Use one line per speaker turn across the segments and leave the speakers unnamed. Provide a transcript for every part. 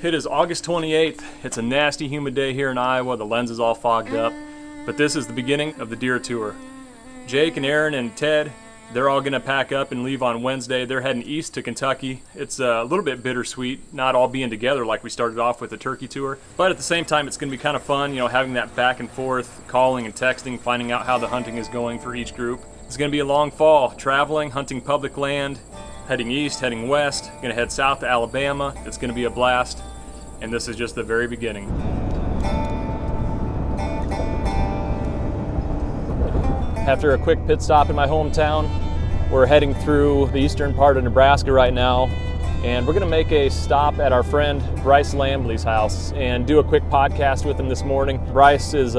It is August 28th. It's a nasty, humid day here in Iowa. The lens is all fogged up. But this is the beginning of the deer tour. Jake and Aaron and Ted, they're all going to pack up and leave on Wednesday. They're heading east to Kentucky. It's a little bit bittersweet, not all being together like we started off with the turkey tour. But at the same time, it's going to be kind of fun, having that back and forth, calling and texting, finding out how the hunting is going for each group. It's going to be a long fall, traveling, hunting public land, heading east, heading west, going to head south to Alabama. It's going to be a blast. And this is just the very beginning. After a quick pit stop in my hometown, we're heading through the eastern part of Nebraska right now, and we're gonna make a stop at our friend Bryce Lambley's house and do a quick podcast with him this morning. Bryce is,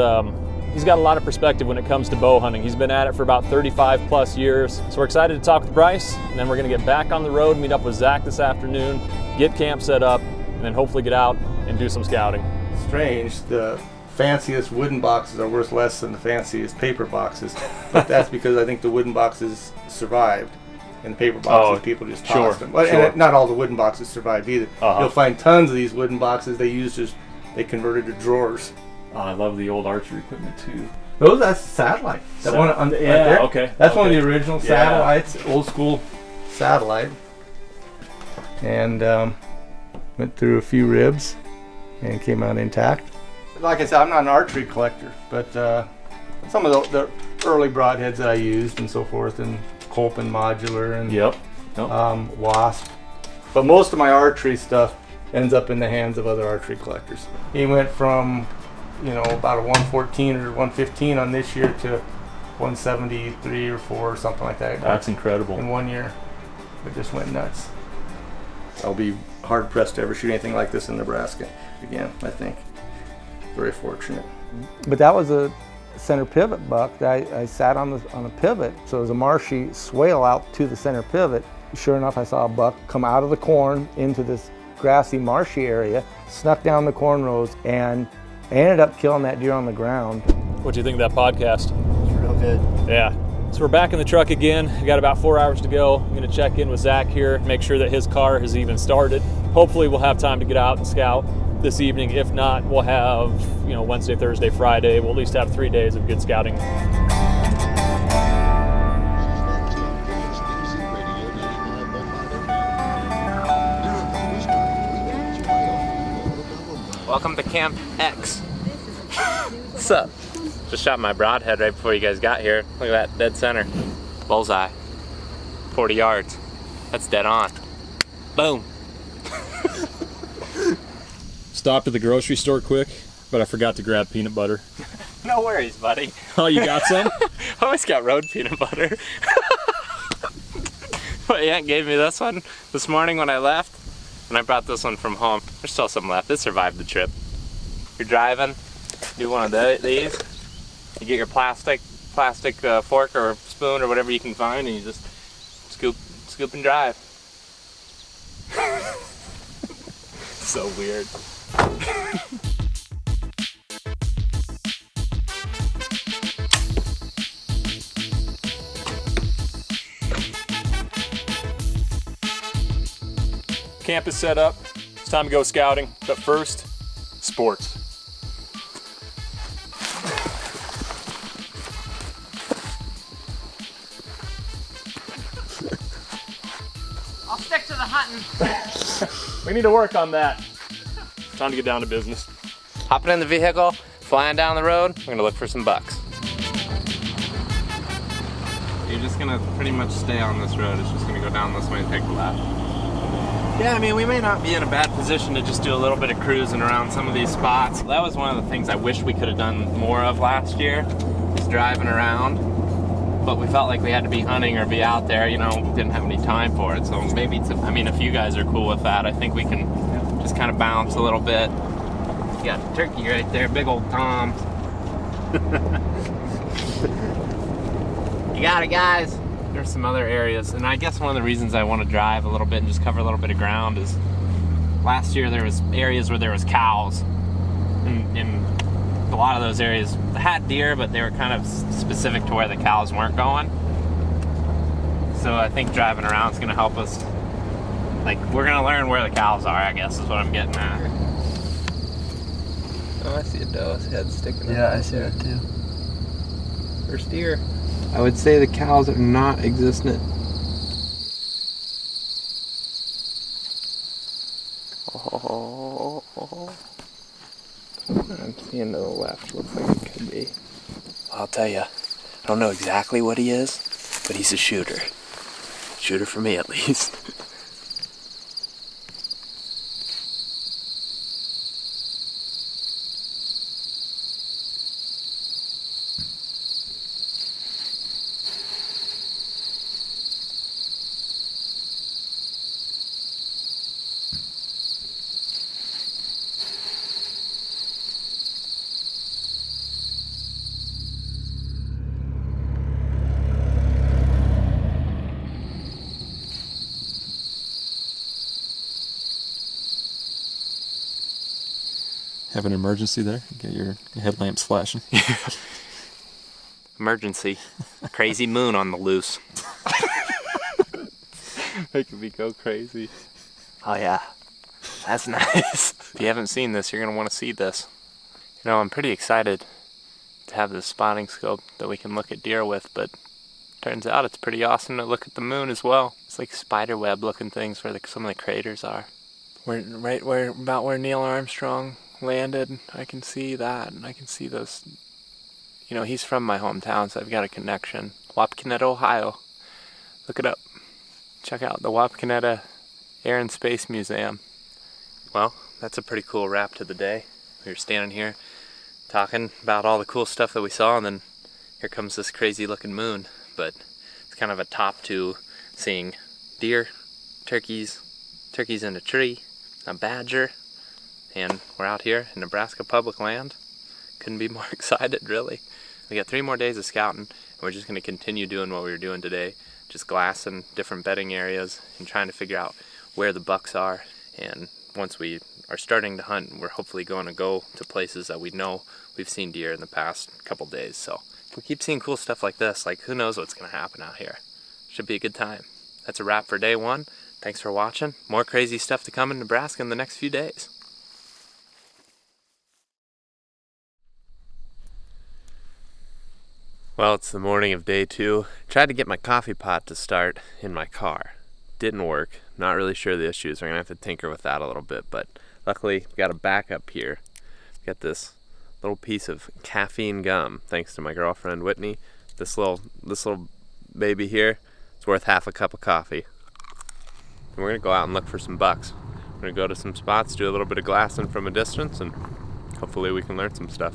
he's got a lot of perspective when it comes to bow hunting. He's been at it for about 35 plus years. So we're excited to talk with Bryce, and then we're gonna get back on the road, meet up with Zach this afternoon, get camp set up, and then hopefully get out and do some scouting.
Strange, the fanciest wooden boxes are worth less than the fanciest paper boxes, but that's because I think the wooden boxes survived, and the paper boxes people just tossed them. And not all the wooden boxes survived either. You'll find tons of these wooden boxes they converted to drawers.
I love the old archery equipment too.
That's satellite. That one right there.
Okay.
That's one of the original satellites, old school satellite, and went through a few ribs and came out intact. Like I said, I'm not an archery collector, but some of the early broadheads that I used and so forth, and Colpin modular and Wasp. But most of my archery stuff ends up in the hands of other archery collectors. He went from, about a 114 or 115 on this year to 173 or 4 or something like that.
That's incredible.
In 1 year. It just went nuts. I'll be hard pressed to ever shoot anything like this in Nebraska again, I think. Very fortunate.
But that was a center pivot buck that I sat on a pivot, so it was a marshy swale out to the center pivot. Sure enough, I saw a buck come out of the corn into this grassy marshy area, snuck down the corn rows, and I ended up killing that deer on the ground.
What do you think of that podcast?
It's real good.
Yeah. So we're back in the truck again. We got about 4 hours to go. I'm gonna check in with Zach here, make sure that his car has even started. Hopefully we'll have time to get out and scout this evening. If not, we'll have, Wednesday, Thursday, Friday. We'll at least have 3 days of good scouting.
Welcome to Camp X. What's up? Just shot my broadhead right before you guys got here. Look at that, dead center. Bullseye. 40 yards. That's dead on. Boom.
Stopped at the grocery store quick, but I forgot to grab peanut butter.
No worries, buddy.
Oh, you got some?
I always got road peanut butter. My aunt gave me this one this morning when I left, and I brought this one from home. There's still some left. It survived the trip. You're driving, do one of these. You get your plastic fork or spoon or whatever you can find, and you just scoop and drive. So weird.
Camp is set up. It's time to go scouting, but first, sports.
I'll stick to the hunting.
We need to work on that. Time to get down to business.
Hopping in the vehicle, flying down the road, we're gonna look for some bucks. You're just gonna pretty much stay on this road. It's just gonna go down this way and take a left. Yeah, we may not be in a bad position to just do a little bit of cruising around some of these spots. That was one of the things I wish we could have done more of last year, was driving around. But we felt like we had to be hunting or be out there, didn't have any time for it. So maybe if you guys are cool with that, I think we can just kind of bounce a little bit. You got the turkey right there, big old Tom. You got it, guys. There's some other areas, and I guess one of the reasons I want to drive a little bit and just cover a little bit of ground is last year there was areas where there was cows, and a lot of those areas had deer, but they were kind of specific to where the cows weren't going. So I think driving around is going to help us. Like, we're going to learn where the cows are, I guess, is what I'm getting at. Oh, I see a doe's head sticking up.
Yeah, I see it too.
First deer. I would say the cows are not existent. Oh, I'm seeing to the left. Looks like it could be.
I'll tell you, I don't know exactly what he is, but he's a shooter. Shooter for me, at least.
Have an emergency there? Get your headlamps flashing.
Emergency. Crazy moon on the loose.
Making me go crazy.
Oh yeah, that's nice.
If you haven't seen this, you're going to want to see this. You know, I'm pretty excited to have this spotting scope that we can look at deer with, but turns out it's pretty awesome to look at the moon as well. It's like spider web looking things where some of the craters are. We're right about where Neil Armstrong landed. I can see that, and I can see those. You know, he's from my hometown, so I've got a connection. Wapakoneta, Ohio. Look it up. Check out the Wapakoneta Air and Space Museum. Well, that's a pretty cool wrap to the day. We were standing here talking about all the cool stuff that we saw, and then here comes this crazy looking moon. But it's kind of a top to seeing deer, turkeys in a tree, a badger, and we're out here in Nebraska public land. Couldn't be more excited, really. We got 3 more days of scouting, and we're just going to continue doing what we were doing today, just glassing different bedding areas and trying to figure out where the bucks are. And once we are starting to hunt, we're hopefully going to go to places that we know we've seen deer in the past couple days. So if we keep seeing cool stuff like this, like, who knows what's going to happen out here. Should be a good time. That's a wrap for day 1. Thanks for watching. More crazy stuff to come in Nebraska in the next few days. Well, it's the morning of day 2. Tried to get my coffee pot to start in my car. Didn't work. Not really sure the issues. We're going to have to tinker with that a little bit, but luckily we got a backup here. We got this little piece of caffeine gum, thanks to my girlfriend Whitney. This little baby here, it's worth half a cup of coffee. And we're going to go out and look for some bucks. We're going to go to some spots, do a little bit of glassing from a distance, and hopefully we can learn some stuff.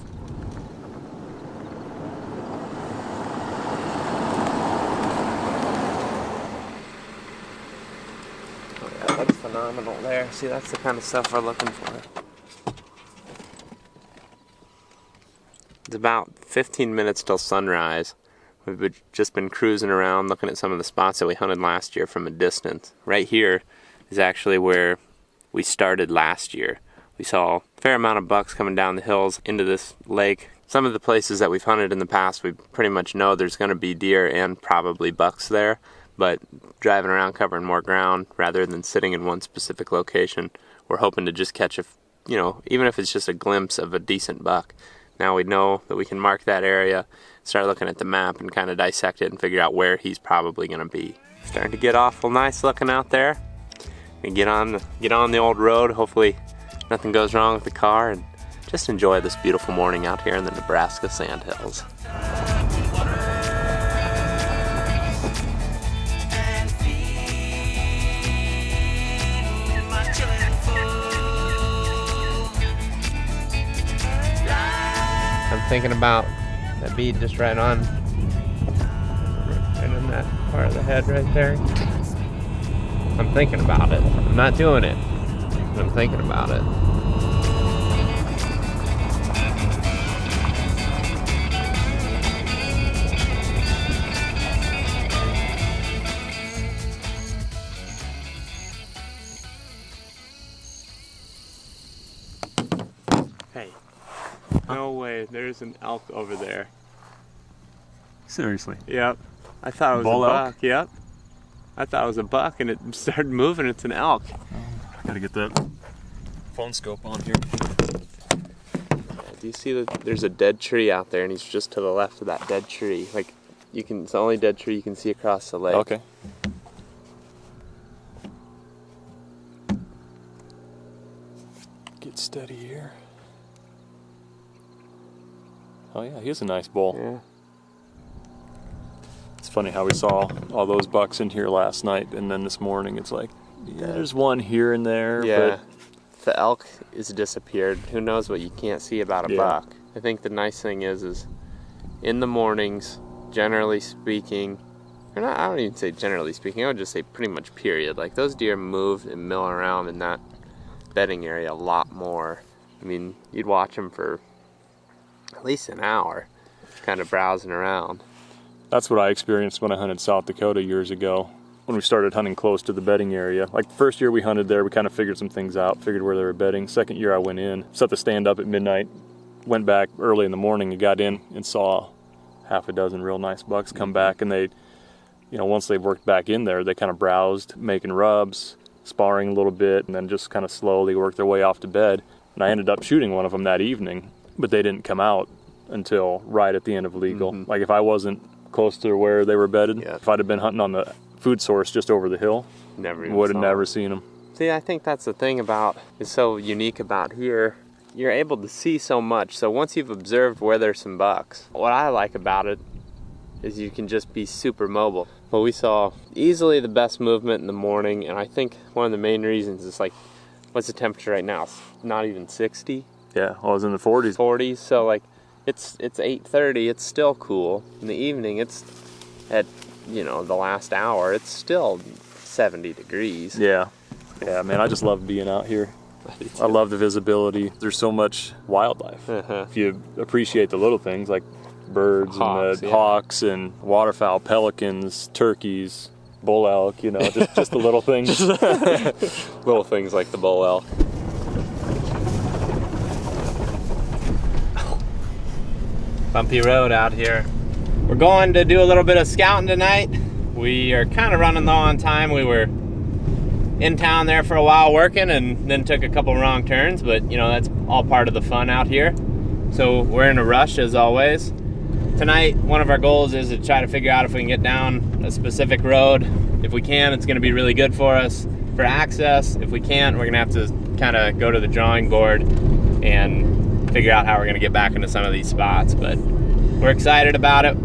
That's phenomenal there. See, that's the kind of stuff we're looking for. It's about 15 minutes till sunrise. We've just been cruising around looking at some of the spots that we hunted last year from a distance. Right here is actually where we started last year. We saw a fair amount of bucks coming down the hills into this lake. Some of the places that we've hunted in the past, we pretty much know there's going to be deer and probably bucks there. But driving around covering more ground rather than sitting in one specific location, we're hoping to just catch even if it's just a glimpse of a decent buck. Now we know that we can mark that area, start looking at the map and kind of dissect it and figure out where he's probably going to be. Starting to get awful nice looking out there. We get on the old road. Hopefully nothing goes wrong with the car, and just enjoy this beautiful morning out here in the Nebraska Sandhills. I'm thinking about that bead just right on that part of the head right there. I'm thinking about it. I'm not doing it, but I'm thinking about it. Hey. No way, there's an elk over there.
Seriously?
Yep. I thought it was
Bull
a
elk?
buck. Yep. I thought it was a buck and it started moving. It's an elk.
I gotta get that phone scope on here.
Do you see that there's a dead tree out there, and he's just to the left of that dead tree? Like, it's the only dead tree you can see across the lake.
Okay. Get steady here. Oh yeah, he is a nice bull.
Yeah.
It's funny how we saw all those bucks in here last night, and then this morning it's like, yeah, there's one here and there.
Yeah. The elk is disappeared. Who knows what you can't see about a buck. I think the nice thing is in the mornings, generally speaking, or not, I don't even say generally speaking, I would just say pretty much period. Like, those deer move and mill around in that bedding area a lot more. I mean, you'd watch them for at least an hour, kind of browsing around.
That's what I experienced when I hunted South Dakota years ago. When we started hunting close to the bedding area. Like, the first year we hunted there, we kind of figured some things out, figured where they were bedding. Second year I went in, set the stand up at midnight, went back early in the morning and got in and saw half a dozen real nice bucks come back. And they, you know, once they worked back in there, they kind of browsed, making rubs, sparring a little bit, and then just kind of slowly worked their way off to bed. And I ended up shooting one of them that evening, but they didn't come out until right at the end of legal. Like, if I wasn't close to where they were bedded, if I'd have been hunting on the food source just over the hill, would have never seen them.
See, I think that's the thing is so unique about here. You're able to see so much. So once you've observed where there's some bucks, what I like about it is you can just be super mobile. Well, we saw easily the best movement in the morning, and I think one of the main reasons is, like, what's the temperature right now? It's not even 60.
Yeah, I was in the 40s.
40s, so like it's 8:30, it's still cool. In the evening, it's at, you know, the last hour, it's still 70 degrees.
Yeah, man, I just love being out here. I love the visibility. There's so much wildlife. If you appreciate the little things like birds and the hawks and waterfowl, pelicans, turkeys, bull elk, you know, just the little things.
Little things like the bull elk. Bumpy road out here. We're going to do a little bit of scouting tonight. We are kind of running low on time. We were in town there for a while working and then took a couple wrong turns, but you know, that's all part of the fun out here. So we're in a rush as always. Tonight, one of our goals is to try to figure out if we can get down a specific road. If we can, it's going to be really good for us for access. If we can't, we're going to have to kind of go to the drawing board and figure out how we're going to get back into some of these spots. But we're excited about it.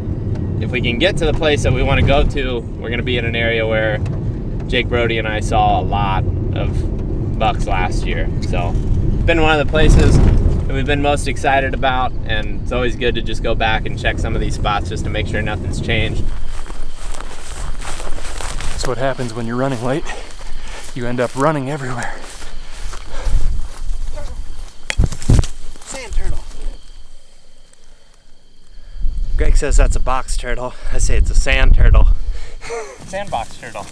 If we can get to the place that we want to go to, we're going to be in an area where Jake Brody and I saw a lot of bucks last year. So it's been one of the places that we've been most excited about, and it's always good to just go back and check some of these spots just to make sure nothing's changed.
That's what happens when you're running late. You end up running everywhere.
Sand turtle. Greg says that's a box turtle. I say it's a sand turtle. Sandbox turtle.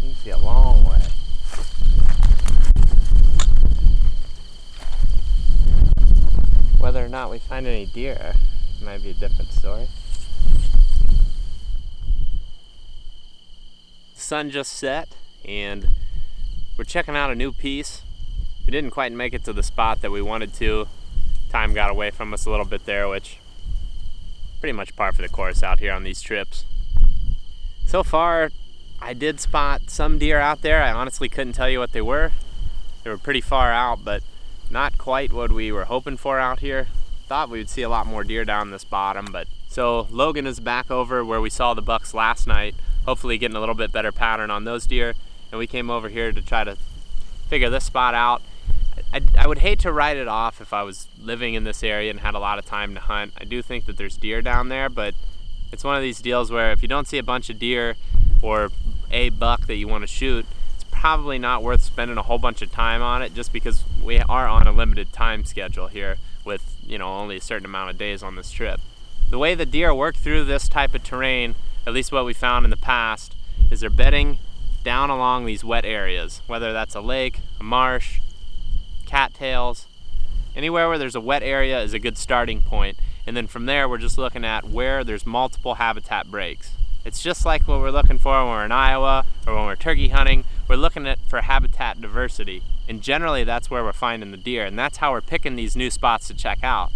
You can see a long way. Whether or not we find any deer might be a different story. The sun just set and we're checking out a new piece. We didn't quite make it to the spot that we wanted to. Time got away from us a little bit there, which pretty much par for the course out here on these trips. So far, I did spot some deer out there. I honestly couldn't tell you what they were. They were pretty far out, but not quite what we were hoping for out here. Thought we would see a lot more deer down this bottom, but so Logan is back over where we saw the bucks last night, hopefully getting a little bit better pattern on those deer, and we came over here to try to figure this spot out. I would hate to write it off if I was living in this area and had a lot of time to hunt. I do think that there's deer down there, but it's one of these deals where if you don't see a bunch of deer or a buck that you want to shoot, it's probably not worth spending a whole bunch of time on it, just because we are on a limited time schedule here with, you know, only a certain amount of days on this trip. The way the deer work through this type of terrain, at least what we found in the past, is they're bedding down along these wet areas, whether that's a lake, a marsh, cattails. Anywhere where there's a wet area is a good starting point, and then from there we're just looking at where there's multiple habitat breaks. It's just like what we're looking for when we're in Iowa or when we're turkey hunting. We're looking for habitat diversity. And generally that's where we're finding the deer, and that's how we're picking these new spots to check out.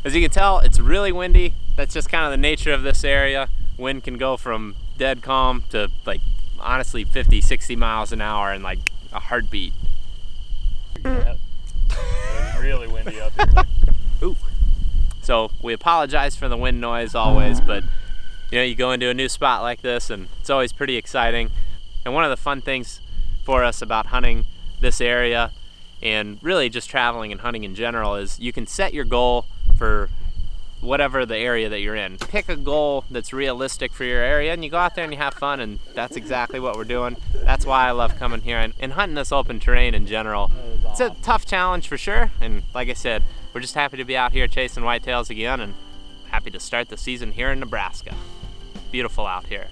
As you can tell, it's really windy. That's just kind of the nature of this area. Wind can go from dead calm to like honestly 50, 60 miles an hour in like a heartbeat.
It's really windy up here.
Ooh. So we apologize for the wind noise always, but you know, you go into a new spot like this and it's always pretty exciting. And one of the fun things for us about hunting this area and really just traveling and hunting in general is you can set your goal for whatever the area that you're in. Pick a goal that's realistic for your area and you go out there and you have fun, and that's exactly what we're doing. That's why I love coming here and hunting this open terrain in general. It's a tough challenge for sure, and like I said, we're just happy to be out here chasing whitetails again and happy to start the season here in Nebraska. Beautiful out here.